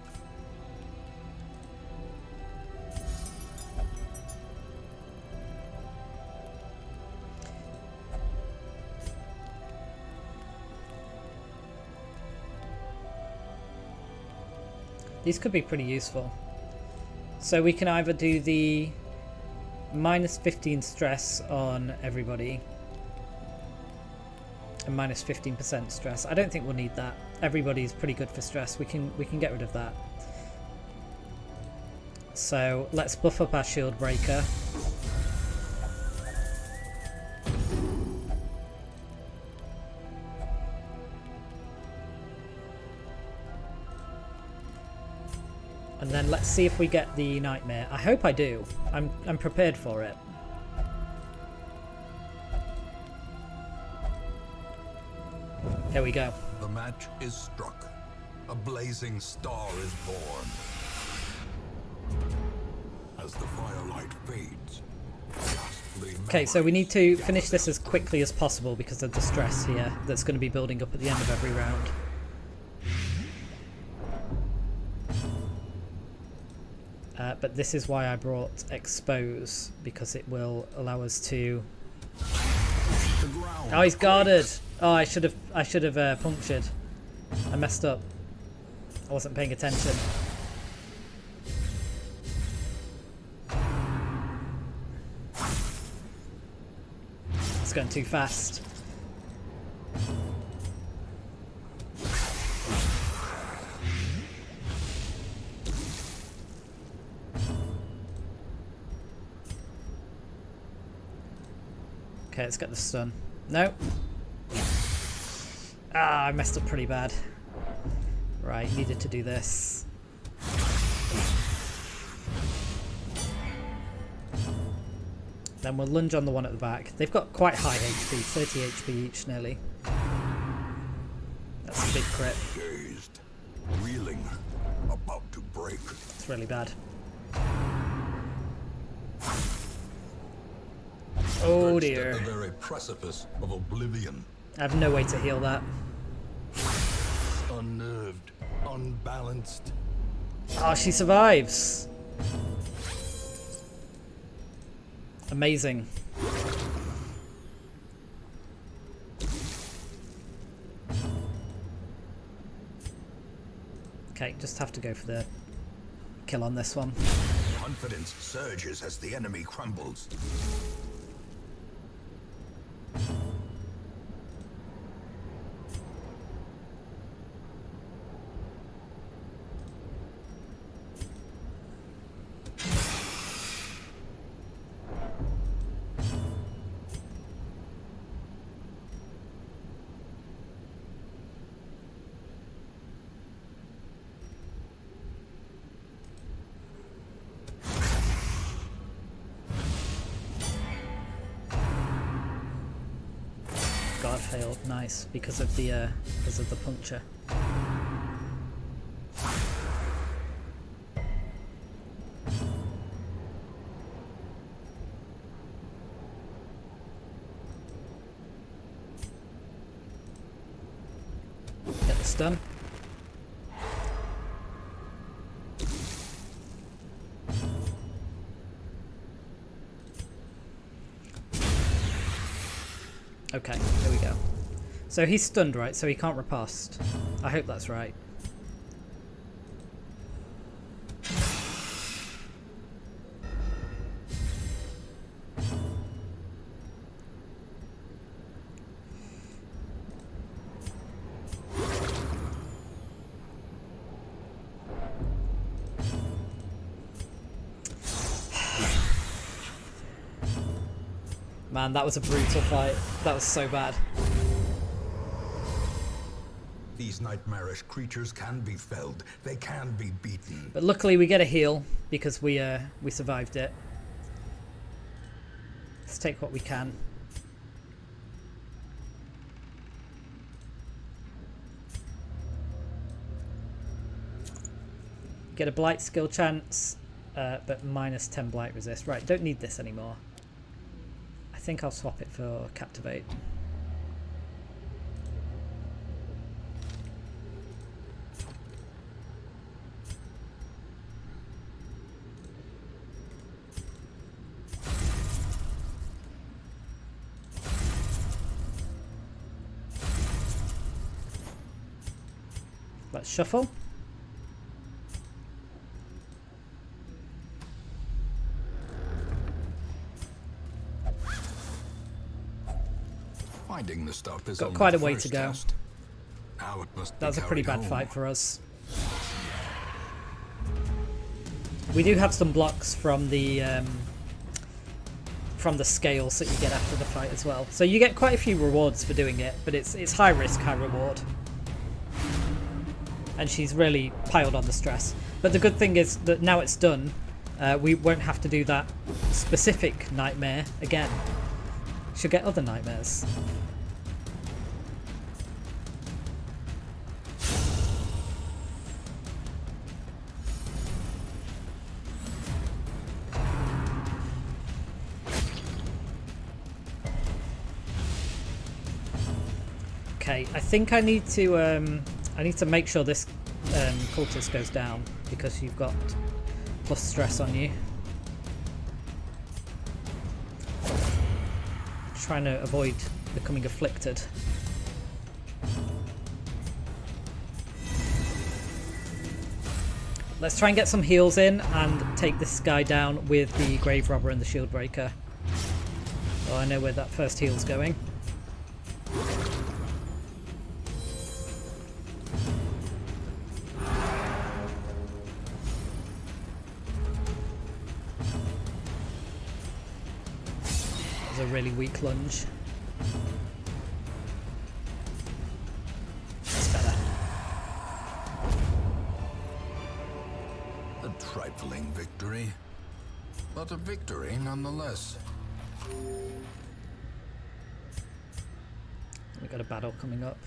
These could be pretty useful. So we can either do the minus 15 stress on everybody and minus 15% stress. I don't think we'll need that. Everybody's pretty good for stress. We can get rid of that. So let's buff up our shield breaker. And then let's see if we get the nightmare. I hope I do. I'm prepared for it. There we go. The match is struck. A blazing star is born. As the firelight fades, okay, so we need to finish this as quickly as possible because of the stress here that's going to be building up at the end of every round. But this is why I brought Expose, because it will allow us to... Oh, he's guarded! Oh, I should have punctured. I messed up. I wasn't paying attention. It's going too fast. Okay, let's get the stun. No. Ah, I messed up pretty bad. Right, needed to do this. Then we'll lunge on the one at the back. They've got quite high HP, 30 HP each nearly. That's a big crit. Dazed, reeling, about to break. It's really bad. Oh dear. At the very precipice of oblivion. I have no way to heal that. Unnerved, unbalanced. Oh, she survives. Amazing. Okay, just have to go for the kill on this one. Confidence surges as the enemy crumbles. Guard failed, nice, because of the puncture. Get the stun. Okay, here we go. So he's stunned, right? So he can't riposte. I hope that's right. Man, that was a brutal fight. That was so bad. These nightmarish creatures can be felled. They can be beaten. But luckily we get a heal because we survived it. Let's take what we can. Get a blight skill chance, but minus 10 blight resist. Right, don't need this anymore. I think I'll swap it for captivate. Let's shuffle. Finding the stuff is Got only quite a the way first to go. test. Now it must be That was a pretty carried bad home. fight for us. We do have some blocks from the scales that you get after the fight as well. So you get quite a few rewards for doing it, but it's high risk, high reward. And she's really piled on the stress. But the good thing is that now it's done, we won't have to do that specific nightmare again. She'll get other nightmares. Okay, I think I need to make sure this cultist goes down because you've got plus stress on you. Trying to avoid becoming afflicted. Let's try and get some heals in and take this guy down with the Grave Robber and the Shield Breaker. Oh, I know where that first heal's going. A really weak lunge. That's better. A trifling victory, but a victory nonetheless. We've got a battle coming up.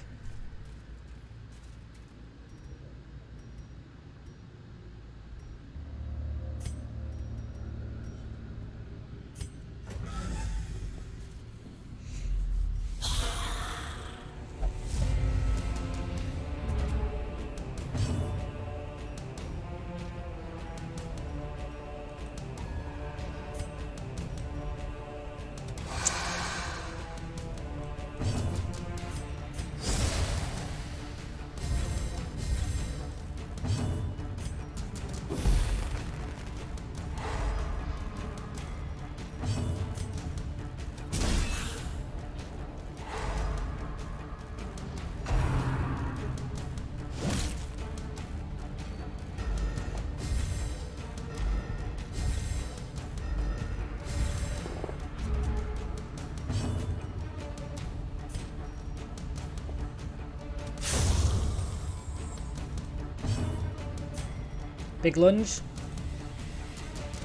Big lunge.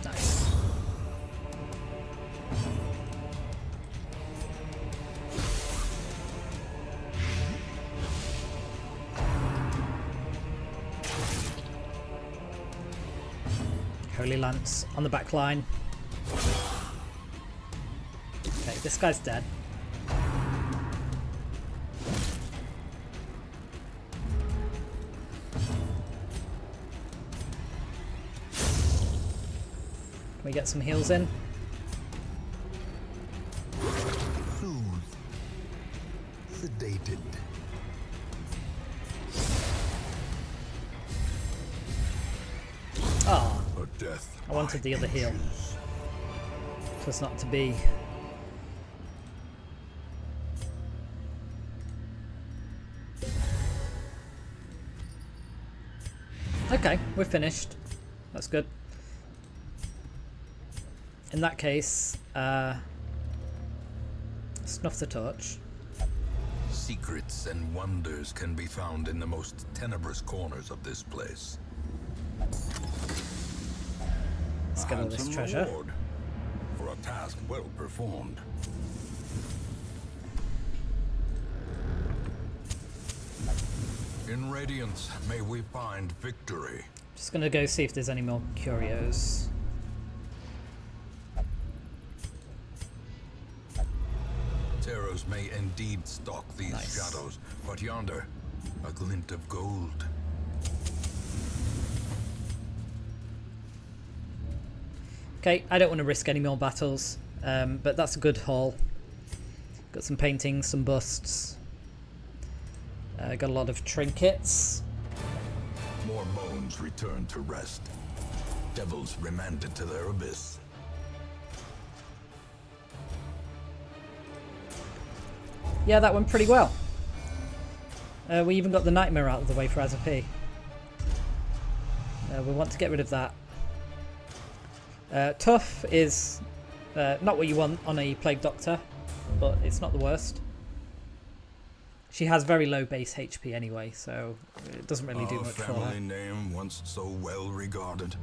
Nice. Holy Lance on the back line. Okay, this guy's dead. Can we get some heals in? Soothe stated. Ah, A death I wanted the other heal. inches. It was not to be. Okay, we're finished. That's good. In that case, snuff the torch. Secrets and wonders can be found in the most tenebrous corners of this place. Let's get all this Handsome treasure. reward for a task well performed. In Radiance, may we find victory. Just gonna go see if there's any more curios. Terrors may indeed stalk these Nice. shadows, but yonder, a glint of gold. Okay, I don't want to risk any more battles, but that's a good haul. Got some paintings, some busts. Got a lot of trinkets. More bones return to rest. Devils remanded to their abyss. Yeah, that went pretty well. We even got the nightmare out of the way for Azapi. We want to get rid of that. Tough is not what you want on a Plague Doctor, but it's not the worst. She has very low base HP anyway, so it doesn't really do Our much for family her. name, once so well regarded,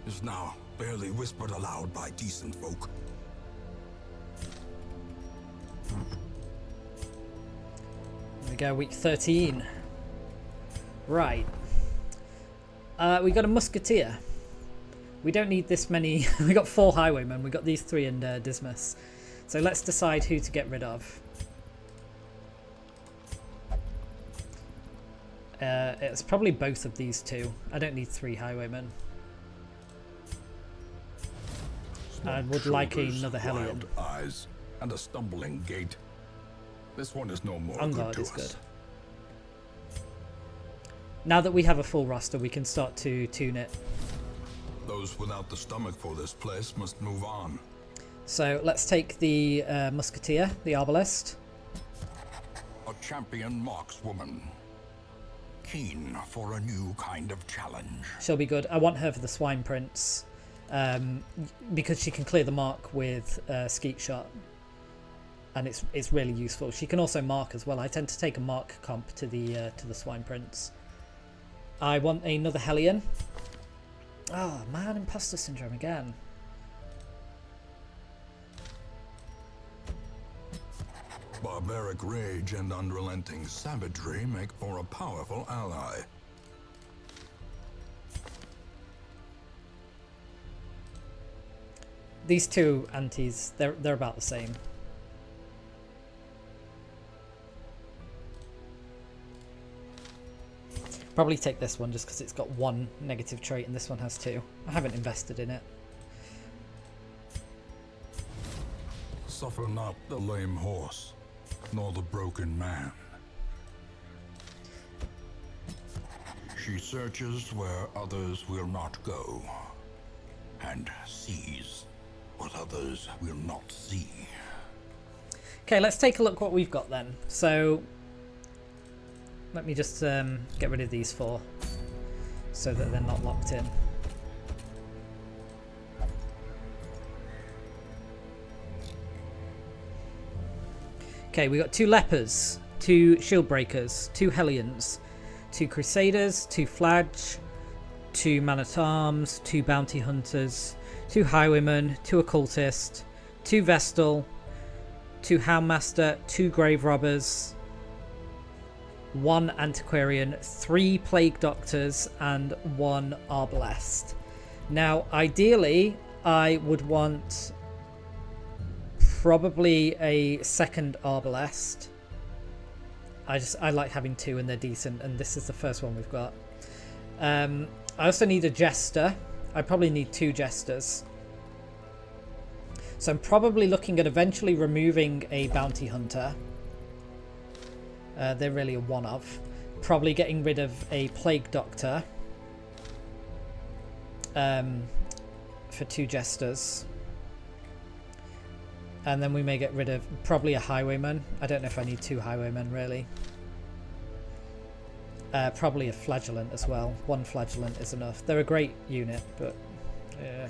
is now barely whispered aloud by decent folk. There we go, week 13. Right. We got a musketeer. We don't need this many. We got 4 highwaymen. We got these 3 and Dismas. So let's decide who to get rid of. It's probably both of these 2. I don't need 3 highwaymen. I would like Shoulders, another Hellion. wild eyes, and a stumbling gait. This one is no more On good guard to is us. good. Now that we have a full roster, we can start to tune it. Those without the stomach for this place must move on. So let's take the musketeer, the arbalist. A champion markswoman. Keen for a new kind of challenge. She'll be good. I want her for the Swine Prince, because she can clear the mark with Skeet Shot, and it's really useful. She can also mark as well. I tend to take a mark comp to the Swine Prince. I want another Hellion. Oh man, imposter syndrome again. Barbaric rage and unrelenting savagery make for a powerful ally. These 2 antis, they're about the same. Probably take this one just because it's got 1 negative trait and this one has 2. I haven't invested in it. Suffer not the lame horse, nor the broken man. She searches where others will not go, and sees what others will not see. Okay, let's take a look what we've got then. So let me just get rid of these 4 so that they're not locked in. Okay, we got 2 lepers, 2 shield breakers, 2 hellions, 2 crusaders, 2 flage, 2 man-at-arms, 2 bounty hunters, 2 highwaymen, 2 occultist, 2 vestal, 2 houndmaster, 2 grave robbers, 1 antiquarian, 3 plague doctors, and 1 arbalest. Now, ideally, I would want probably a second arbalest. I like having 2 and they're decent, and this is the first one we've got. I also need a jester. I probably need 2 jesters. So I'm probably looking at eventually removing a bounty hunter They're really a one-off. Probably getting rid of a Plague Doctor for 2 Jesters. And then we may get rid of probably a Highwayman. I don't know if I need 2 Highwaymen really. Probably a Flagellant as well. 1 Flagellant is enough. They're a great unit, but yeah.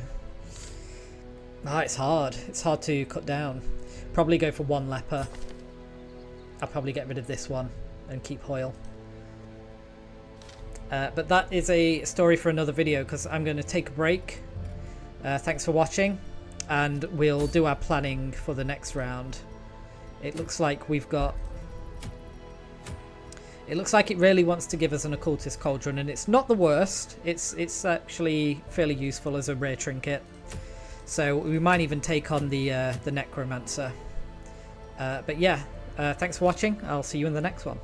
It's hard. It's hard to cut down. Probably go for 1 Leper. I'll probably get rid of this one and keep Hoyle. But that is a story for another video because I'm going to take a break. Thanks for watching, and we'll do our planning for the next round. It looks like we've got... It looks like it really wants to give us an Occultist Cauldron, and it's not the worst. It's actually fairly useful as a rare trinket. So we might even take on the Necromancer. But yeah, thanks for watching. I'll see you in the next one.